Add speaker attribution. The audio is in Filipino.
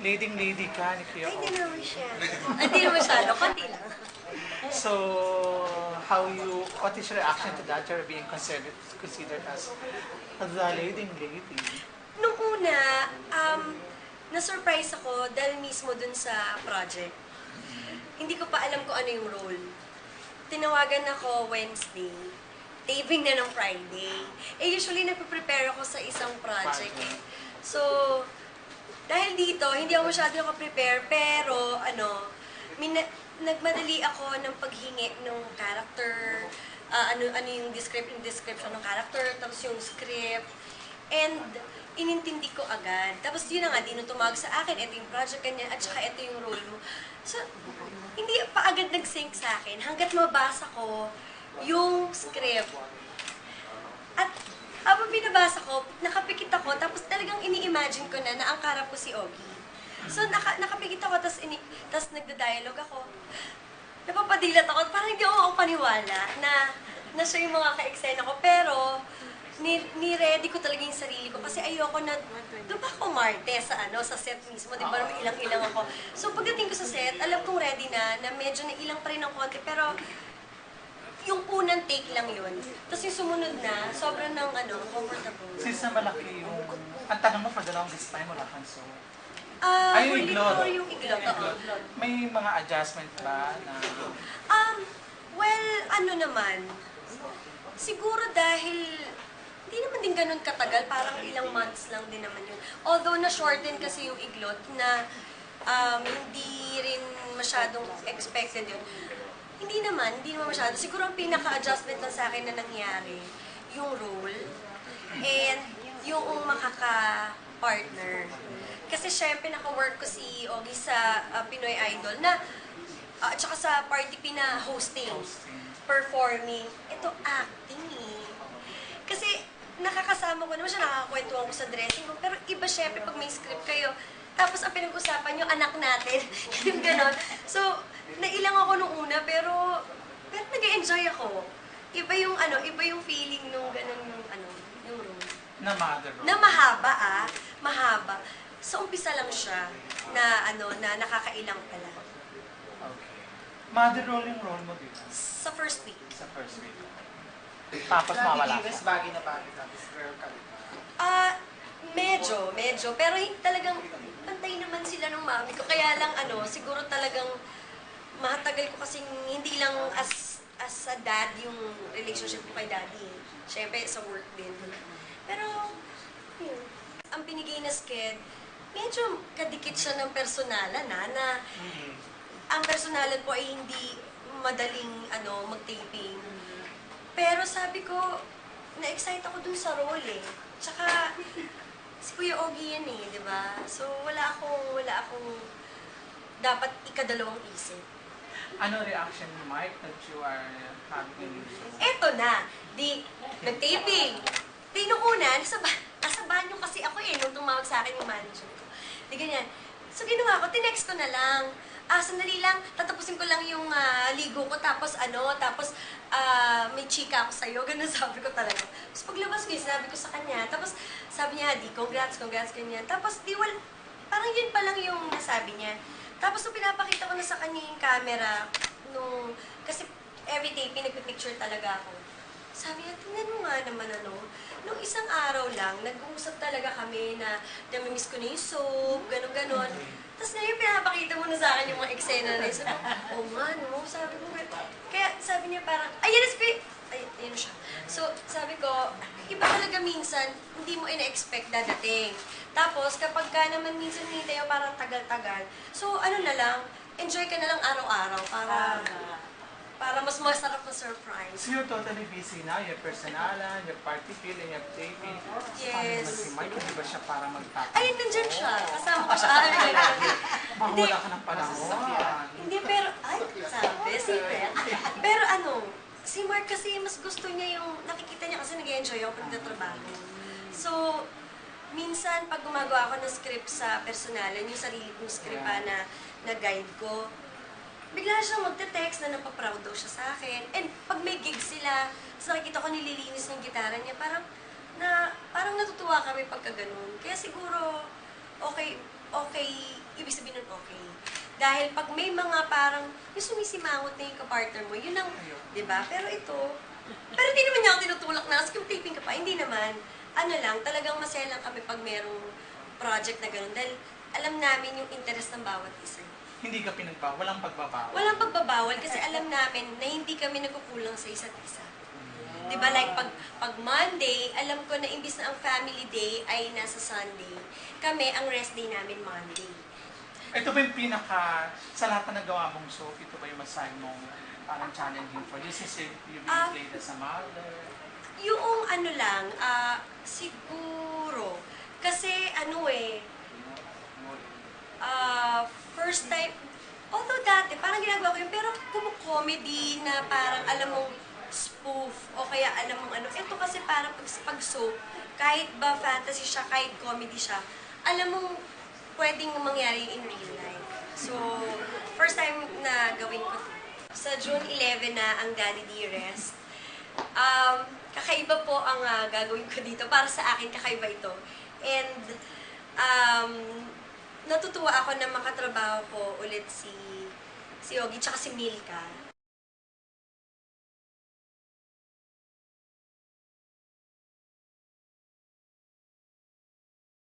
Speaker 1: leading lady ka ni Kuya
Speaker 2: Ay, hindi
Speaker 1: Ogie.
Speaker 2: naman siya. Hindi naman masyado, konti lang.
Speaker 1: So, what is your reaction to that? You're being considered as the leading lady.
Speaker 2: Nung una, na-surprise ako dahil mismo dun sa project. Hindi ko pa alam kung ano yung role. Tinawagan ako Wednesday. Taping na ng Friday. Usually nagpe-prepare ako sa isang project eh. So, dahil dito, hindi ako masyado naka-prepare, pero nagmadali ako ng paghingi ng character, ano yung description ng character, tapos yung script, and inintindi ko agad. Tapos yun na nga, di nung tumawag sa akin, ito yung project ganyan, at saka ito yung role mo. So, hindi pa agad nag-sync sa akin, hanggat mabasa ko yung script. At habang binabasa ko, nakapikit ako, tapos talagang ini-imagine ko na ang karap ko si Ogie. So, nakapikit ako, tapos nagda-dialogue ako. Napapadilat ako, parang hindi ako paniwala na siya yung mga ka-eksena ko. Pero, ni-ready ko talaga yung sarili ko kasi ayoko na, doon ba ako umarte sa set mismo, di ba? Ilang-ilang ako. So, pagdating ko sa set, alam kong ready na medyo nailang pa rin ng konti, pero yung unang take lang yun. Tapos yung sumunod na, sobrang comfortable.
Speaker 1: Since na malaki yung, ang tanong mo for the longest time, wala kang so.
Speaker 2: Yung iglot. Yung iglot,
Speaker 1: May mga adjustment ba na?
Speaker 2: Well, naman, siguro dahil hindi naman din ganun katagal, parang ilang months lang din naman yun. Although na-shorten kasi yung iglot na hindi rin masyadong expected yun. Hindi naman masyado. Siguro ang pinaka-adjustment lang sa akin na nangyari, yung role, and yung makaka-partner. Kasi syempre naka-work ko si Ogie sa Pinoy Idol na, at saka sa Party P na hosting, performing. Ito acting eh. Kasi nakakasama ko naman siya, nakakakwentuhan ko sa dressing room, pero iba syempre pag may script kayo, tapos ang pinag-usapan yung anak natin, yung gano'n. So, nailang ako nung una, pero nag-enjoy ako. Iba yung feeling nung gano'n yung role.
Speaker 1: Na mother role?
Speaker 2: Na mahaba mahaba. So, umpisa lang siya na nakakailang pala.
Speaker 1: Okay. Mother role yung role mo dito?
Speaker 2: Sa first week.
Speaker 1: Sa first week. Tapos mawala ka?
Speaker 3: Bagay na bagay tapos girl ka.
Speaker 2: Medyo. Pero talagang pantay naman sila ng mami ko. Kaya lang siguro talagang mahatagal ko kasing hindi lang as a dad yung relationship ko kay daddy. Siyempre sa work din. Pero, yun. Ang binigay na sked, medyo kadikit siya ng personalan na ang personalan po ay hindi madaling mag-taping. Pero sabi ko, na-excite ako dun sa role eh. Tsaka, si Kuya Ogie yan eh, di ba? So, wala akong dapat ikadalawang isip.
Speaker 1: Ano reaction ni Mike that you are having in your show?
Speaker 2: Eto na, nag-taping. Nung una, nasa banyo kasi ako eh, nung tumawag sa akin yung manager ko. Di ganyan. So, ginawa ko, tinext ko na lang. Sandali lang, tatapusin ko lang yung ligo ko, tapos may chika ako sa'yo, ganun sabi ko talaga. Tapos paglabas ko, sinabi ko sa kanya, tapos sabi niya, congrats, ganyan. Tapos parang yun pa lang yung nasabi niya. Tapos nung pinapakita ko na sa kanya yung camera, kasi every day pinagpipicture talaga ako. Sabi niya, tingnan mo nga naman nung isang araw lang, nag-uusap talaga kami na namimiss ko na yung soap, ganon. Tapos ngayon, pinapakita mo na sa akin yung mga eksena na yun. Sabi ko, sabi ko, kaya sabi niya parang, ayan siya. So, sabi ko, iba talaga minsan, hindi mo ina-expect dadating. Tapos, kapag ka naman minsan hinintay mo parang tagal-tagal, so na lang, enjoy ka na lang araw-araw para mas masarap na surprise.
Speaker 1: So you're totally busy now, your personalan, your party feel, and your taping.
Speaker 2: Yes.
Speaker 1: Paano si Mike, hindi ba siya para magtapos?
Speaker 2: Ayun, nandyan siya. Kasama ko siya.
Speaker 1: Mahula ka ng panahon.
Speaker 2: Hindi, pero, sabi, secret. Pero si Mark kasi mas gusto niya yung, nakikita niya kasi nag-enjoy ako pag natrabaho. So, minsan pag gumagawa ako ng script sa personalan, yung sarili kong script na guide ko, bigla siya magte-text na napaproud daw siya sa akin. And pag may gig sila, tapos nakikita ko nililinis ng gitara niya, parang natutuwa kami pagka ganun. Kaya siguro, okay ibig sabihin nun okay. Dahil pag may mga parang, yung sumisimangot na yung kapartner mo, yun ang, di ba? Pero hindi naman niya ako tinutulak na, kasi taping ka pa, hindi naman. Ano lang, talagang masaya lang kami pag merong project na gano'n. Dahil alam namin yung interest ng bawat isa.
Speaker 1: Hindi ka walang pagbabawal.
Speaker 2: Walang pagbabawal kasi alam namin na hindi kami nagkukulang sa isa't isa. Di ba, like pag Monday, alam ko na imbis na ang family day ay nasa Sunday, kami, ang rest day namin Monday.
Speaker 1: Ito ba yung sa lahat na nagawa mong soap, ito ba yung masahe mong parang challenging for you? Since you being played as a mother.
Speaker 2: Yung ano lang, siguro, kasi first time, although dati, parang ginagawa ko yun, pero comedy na parang alam mong spoof, o kaya alam mong ano, ito kasi parang pag soap, kahit ba fantasy siya, kahit comedy siya, alam mong pwedeng mangyari in real life. So, first time na gawin ko sa June 11 na ang Daddy Dearest. Kakaiba po ang gagawin ko dito. Para sa akin, kakaiba ito. And, natutuwa ako na makatrabaho ko ulit si Ogie tsaka si Milka.